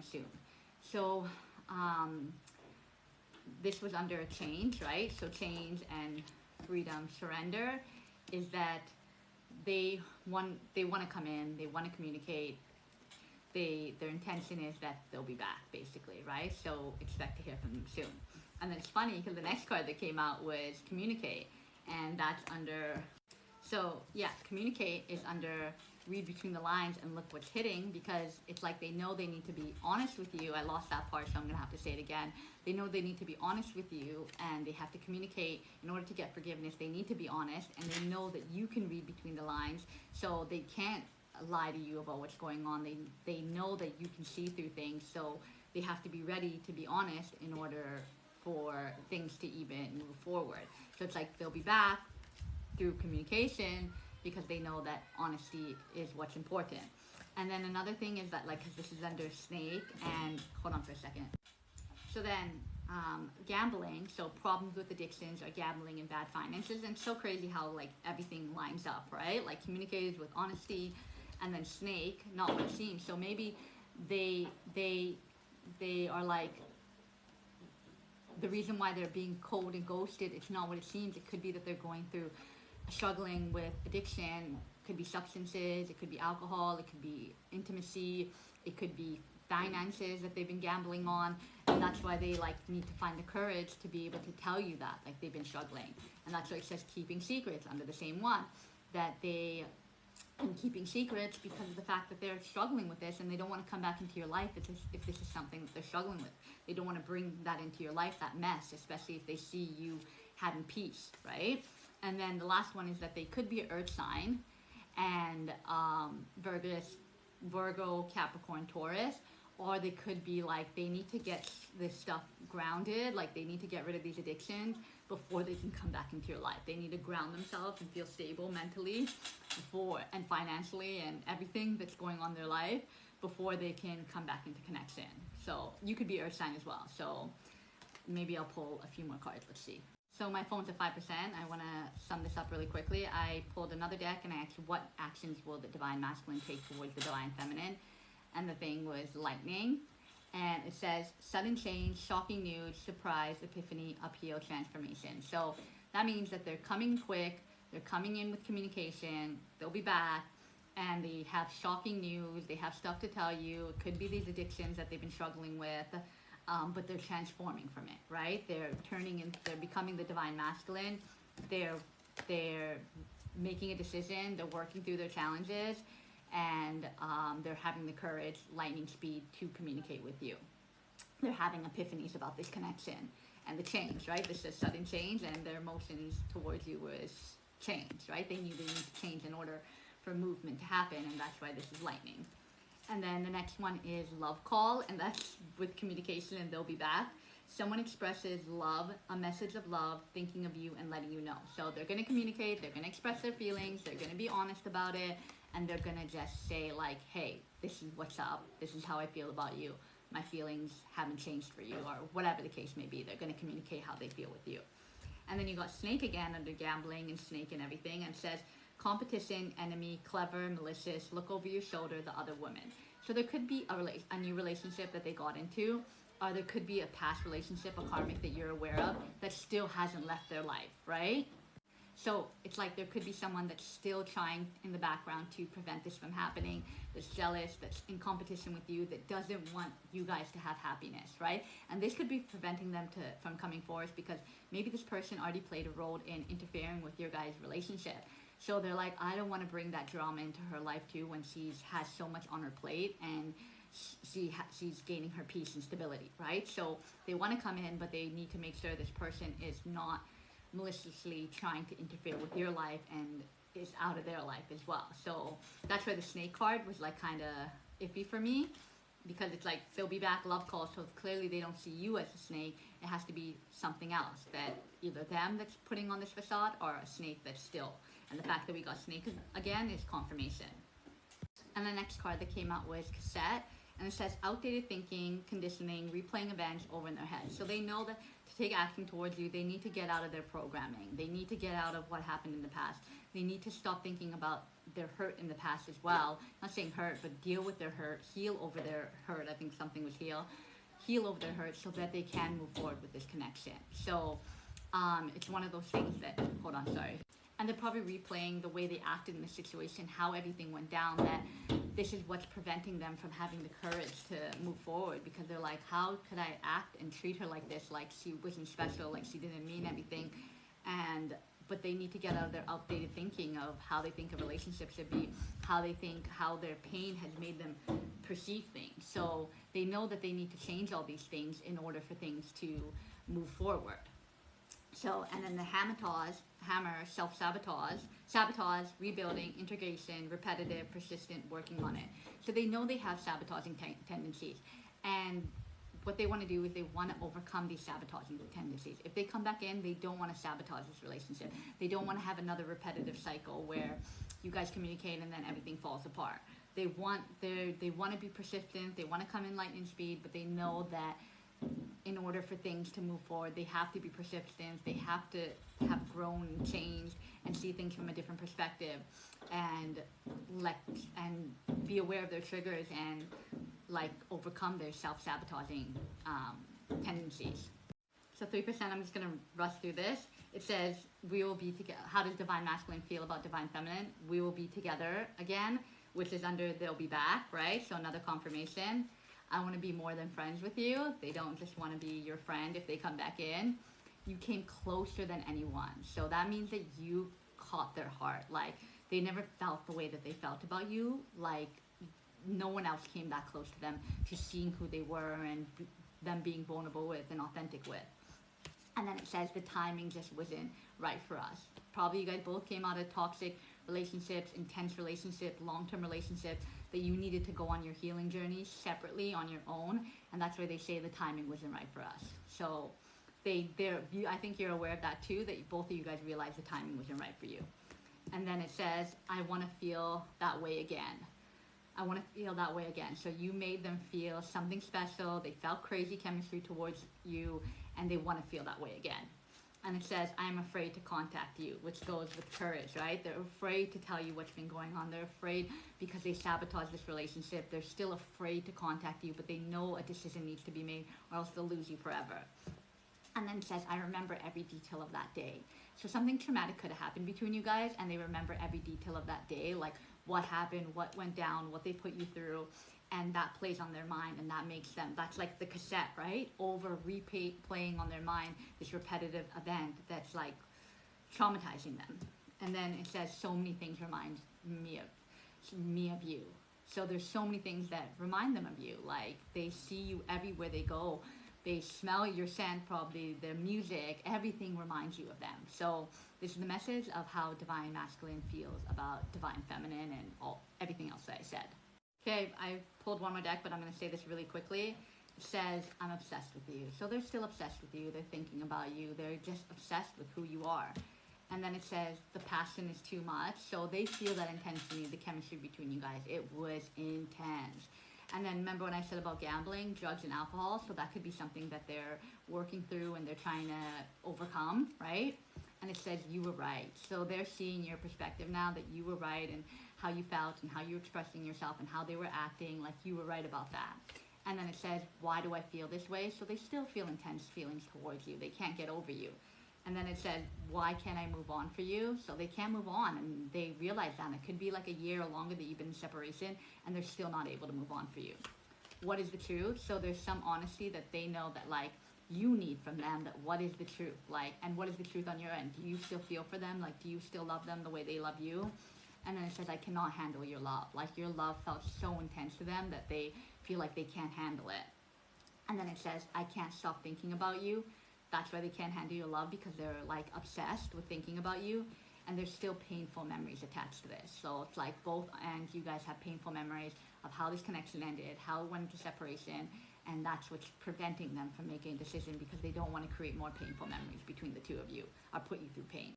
soon. So this was under a change, right? So change and freedom surrender is that they want to come in, they want to communicate. Their intention is that they'll be back, basically, right? So expect to hear from them soon. And then it's funny because the next card that came out was communicate, and that's under. So yeah, communicate is under read between the lines and look what's hitting, because it's like they know they need to be honest with you. I lost that part, so I'm gonna have to say it again. They know they need to be honest with you, and they have to communicate in order to get forgiveness. They need to be honest, and they know that you can read between the lines, so they can't lie to you about what's going on. They know that you can see through things, so they have to be ready to be honest in order for things to even move forward. So it's like they'll be back through communication because they know that honesty is what's important. And then another thing is that, like, because this is under snake, and hold on for a second. So then gambling, so problems with addictions are gambling and bad finances. And it's so crazy how like everything lines up, right? Like communicators with honesty, and then snake, not what it seems. So maybe they they they are like, the reason why they're being cold and ghosted, it's not what it seems. It could be that they're going through struggling with addiction. It could be substances, it could be alcohol, it could be intimacy, it could be finances that they've been gambling on, and that's why they like need to find the courage to be able to tell you that like they've been struggling. And that's why it says keeping secrets under the same one, that they and keeping secrets because of the fact that they're struggling with this, and they don't want to come back into your life if this is something that they're struggling with. They don't want to bring that into your life, that mess, especially if they see you having peace, right? And then the last one is that they could be an earth sign, and Virgo, Capricorn, Taurus, or they could be like they need to get this stuff grounded, like they need to get rid of these addictions before they can come back into your life. They need to ground themselves and feel stable mentally before, and financially, and everything that's going on in their life before they can come back into connection. So you could be earth sign as well. So maybe I'll pull a few more cards. Let's see. So my phone's at 5%. I want to sum this up really quickly. I pulled another deck and I asked what actions will the divine masculine take towards the divine feminine, and the thing was lightning. And it says sudden change, shocking news, surprise, epiphany, upheaval, transformation. So that means that they're coming quick, they're coming in with communication, they'll be back, and they have shocking news, they have stuff to tell you. It could be these addictions that they've been struggling with, but they're transforming from it, right? They're becoming the divine masculine. They're making a decision, they're working through their challenges, and they're having the courage, lightning speed, to communicate with you. They're having epiphanies about this connection and the change, right? This is sudden change, and their emotions towards you was change, right? They need to change in order for movement to happen, and that's why this is lightning. And then the next one is love call, and that's with communication, and they'll be back. Someone expresses love, a message of love, thinking of you and letting you know. So they're going to communicate, they're going to express their feelings, they're going to be honest about it, and they're going to just say like, hey, this is what's up, this is how I feel about you, my feelings haven't changed for you, or whatever the case may be. They're going to communicate how they feel with you. And then you got snake again under gambling and snake and everything, and says competition, enemy, clever, malicious, look over your shoulder, the other woman. So there could be a new relationship that they got into, or there could be a past relationship, a karmic that you're aware of, that still hasn't left their life, right? So it's like there could be someone that's still trying in the background to prevent this from happening, that's jealous, that's in competition with you, that doesn't want you guys to have happiness, right? And this could be preventing them from coming forward, because maybe this person already played a role in interfering with your guys' relationship. So they're like, I don't want to bring that drama into her life too, when she's has so much on her plate, and she's gaining her peace and stability, right? So they want to come in, but they need to make sure this person is not maliciously trying to interfere with your life and is out of their life as well. So that's why the snake card was like kind of iffy for me, because it's like they'll be back, love call, so clearly they don't see you as a snake. It has to be something else, that either them that's putting on this facade, or a snake that's still. And the fact that we got snake again is confirmation. And the next card that came out was cassette, And it says outdated thinking, conditioning, replaying events over in their head. So they know that to take action towards you, they need to get out of their programming. They need to get out of what happened in the past. They need to stop thinking about their hurt in the past as well. Not saying hurt, but deal with their hurt, heal over their hurt. I think something was heal over their hurt so that they can move forward with this connection. So it's one of those things that, hold on, sorry. And they're probably replaying the way they acted in the situation, how everything went down, that this is what's preventing them from having the courage to move forward, because they're like, how could I act and treat her like this, like she wasn't special, like she didn't mean anything. But they need to get out of their outdated thinking of how they think a relationship should be, how they think, how their pain has made them perceive things. So they know that they need to change all these things in order for things to move forward. So, and then the hammer, sabotage, rebuilding, integration, repetitive, persistent, working on it. So they know they have sabotaging tendencies. And what they want to do is they want to overcome these sabotaging tendencies. If they come back in, they don't want to sabotage this relationship. They don't want to have another repetitive cycle where you guys communicate and then everything falls apart. They want to be persistent. They want to come in lightning speed, but they know that in order for things to move forward, they have to be persistent. They have to have grown and changed and see things from a different perspective, and be aware of their triggers and overcome their self-sabotaging tendencies. So 3%, I'm just going to rush through this. It says, we will be together. How does Divine Masculine feel about Divine Feminine? We will be together again, which is under they'll be back, right? So another confirmation. I want to be more than friends with you. They don't just want to be your friend if they come back in. You came closer than anyone. So that means that you caught their heart. Like, they never felt the way that they felt about you. Like, no one else came that close to them, to seeing who they were and them being vulnerable with and authentic with. And then it says the timing just wasn't right for us. Probably you guys both came out of toxic relationships, intense relationships, long-term relationships, that you needed to go on your healing journey separately on your own, and that's why they say the timing wasn't right for us. So I think you're aware of that too, that both of you guys realized the timing wasn't right for you. And then it says, I want to feel that way again. I want to feel that way again. So you made them feel something special. They felt crazy chemistry towards you, and they want to feel that way again. And it says, I'm afraid to contact you, which goes with courage, right? They're afraid to tell you what's been going on. They're afraid because they sabotage this relationship. They're still afraid to contact you, but they know a decision needs to be made or else they'll lose you forever. And then it says, I remember every detail of that day. So something traumatic could have happened between you guys, and they remember every detail of that day, like what happened, what went down, what they put you through, and that plays on their mind, and that makes them, that's like the cassette, right? Over replaying on their mind this repetitive event that's like traumatizing them. And then it says, so many things remind me of you. So there's so many things that remind them of you. Like, they see you everywhere they go. They smell your scent, probably their music, everything reminds you of them. So this is the message of how Divine Masculine feels about Divine Feminine and everything else that I said. Okay, I pulled one more deck, but I'm going to say this really quickly. It says, I'm obsessed with you. So they're still obsessed with you. They're thinking about you. They're just obsessed with who you are. And then it says, the passion is too much. So they feel that intensity, the chemistry between you guys. It was intense. And then remember when I said about gambling, drugs, and alcohol? So that could be something that they're working through and they're trying to overcome, right? And it says, you were right. So they're seeing your perspective now, that you were right, and how you felt and how you were expressing yourself and how they were acting, like you were right about that. And then it says, why do I feel this way? So they still feel intense feelings towards you. They can't get over you. And then it said, why can't I move on for you? So they can't move on, and they realize that. And it could be like a year or longer that you've been in separation, and they're still not able to move on for you. What is the truth? So there's some honesty that they know that, like, you need from them, that what is the truth? Like, and what is the truth on your end? Do you still feel for them? Like, do you still love them the way they love you? And then it says, I cannot handle your love. Like, your love felt so intense to them that they feel like they can't handle it. And then it says, I can't stop thinking about you. That's why they can't handle your love, because they're like obsessed with thinking about you, and there's still painful memories attached to this. So it's like both ends, you guys have painful memories of how this connection ended, how it went into separation, and that's what's preventing them from making a decision, because they don't want to create more painful memories between the two of you or put you through pain.